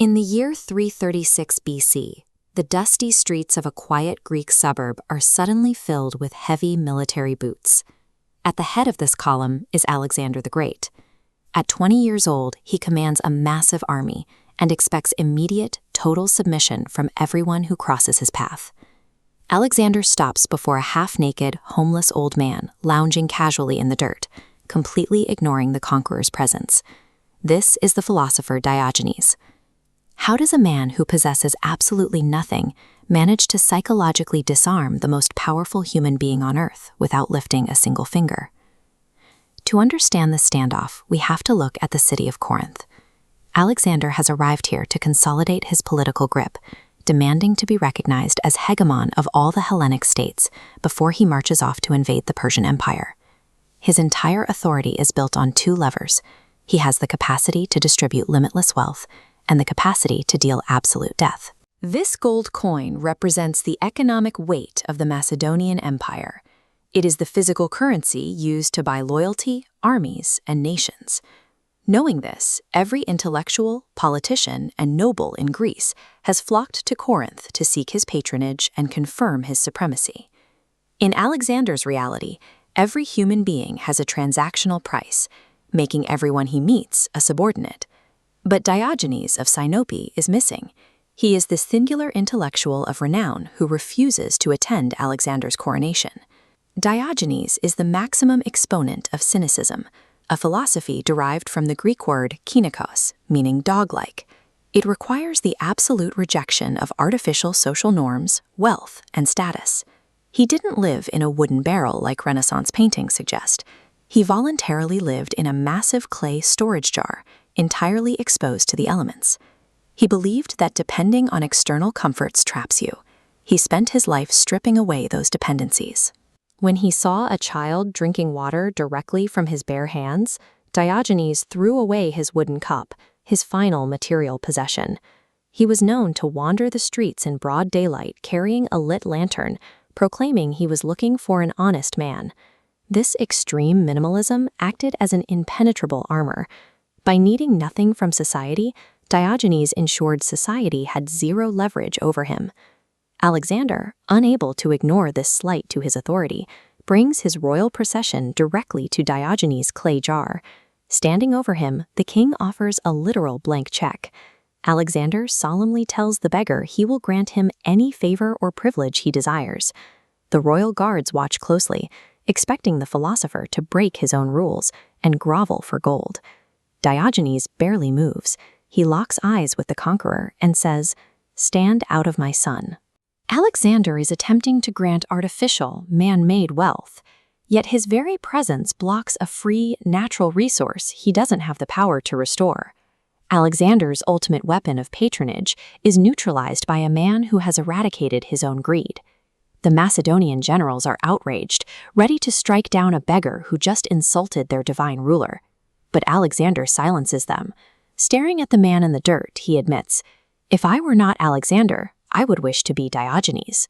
In the year 336 BC, the dusty streets of a quiet Greek suburb are suddenly filled with heavy military boots. At the head of this column is Alexander the Great. At 20 years old, he commands a massive army and expects immediate, total submission from everyone who crosses his path. Alexander stops before a half-naked, homeless old man lounging casually in the dirt, completely ignoring the conqueror's presence. This is the philosopher Diogenes. How does a man who possesses absolutely nothing manage to psychologically disarm the most powerful human being on earth without lifting a single finger? To understand the standoff, we have to look at the city of Corinth. Alexander has arrived here to consolidate his political grip, demanding to be recognized as hegemon of all the Hellenic states before he marches off to invade the Persian Empire. His entire authority is built on two levers. He has the capacity to distribute limitless wealth and the capacity to deal absolute death. This gold coin represents the economic weight of the Macedonian Empire. It is the physical currency used to buy loyalty, armies, and nations. Knowing this, every intellectual, politician, and noble in Greece has flocked to Corinth to seek his patronage and confirm his supremacy. In Alexander's reality, every human being has a transactional price, making everyone he meets a subordinate. But Diogenes of Sinope is missing. He is the singular intellectual of renown who refuses to attend Alexander's coronation. Diogenes is the maximum exponent of cynicism, a philosophy derived from the Greek word kynikos, meaning dog-like. It requires the absolute rejection of artificial social norms, wealth, and status. He didn't live in a wooden barrel like Renaissance paintings suggest. He voluntarily lived in a massive clay storage jar, entirely exposed to the elements. He believed that depending on external comforts traps you. He spent his life stripping away those dependencies. When he saw a child drinking water directly from his bare hands, Diogenes threw away his wooden cup, his final material possession. He was known to wander the streets in broad daylight carrying a lit lantern, proclaiming he was looking for an honest man. This extreme minimalism acted as an impenetrable armor. By needing nothing from society, Diogenes ensured society had zero leverage over him. Alexander, unable to ignore this slight to his authority, brings his royal procession directly to Diogenes' clay jar. Standing over him, the king offers a literal blank check. Alexander solemnly tells the beggar he will grant him any favor or privilege he desires. The royal guards watch closely, expecting the philosopher to break his own rules and grovel for gold. Diogenes barely moves. He locks eyes with the conqueror and says, "Stand out of my sun." Alexander is attempting to grant artificial, man-made wealth, yet his very presence blocks a free, natural resource he doesn't have the power to restore. Alexander's ultimate weapon of patronage is neutralized by a man who has eradicated his own greed. The Macedonian generals are outraged, ready to strike down a beggar who just insulted their divine ruler. But Alexander silences them. Staring at the man in the dirt, he admits, "If I were not Alexander, I would wish to be Diogenes."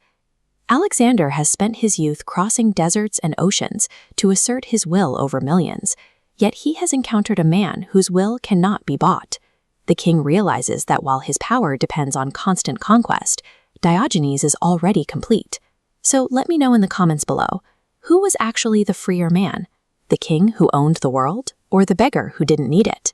Alexander has spent his youth crossing deserts and oceans to assert his will over millions, yet he has encountered a man whose will cannot be bought. The king realizes that while his power depends on constant conquest, Diogenes is already complete. So let me know in the comments below, who was actually the freer man? The king who owned the world, or the beggar who didn't need it?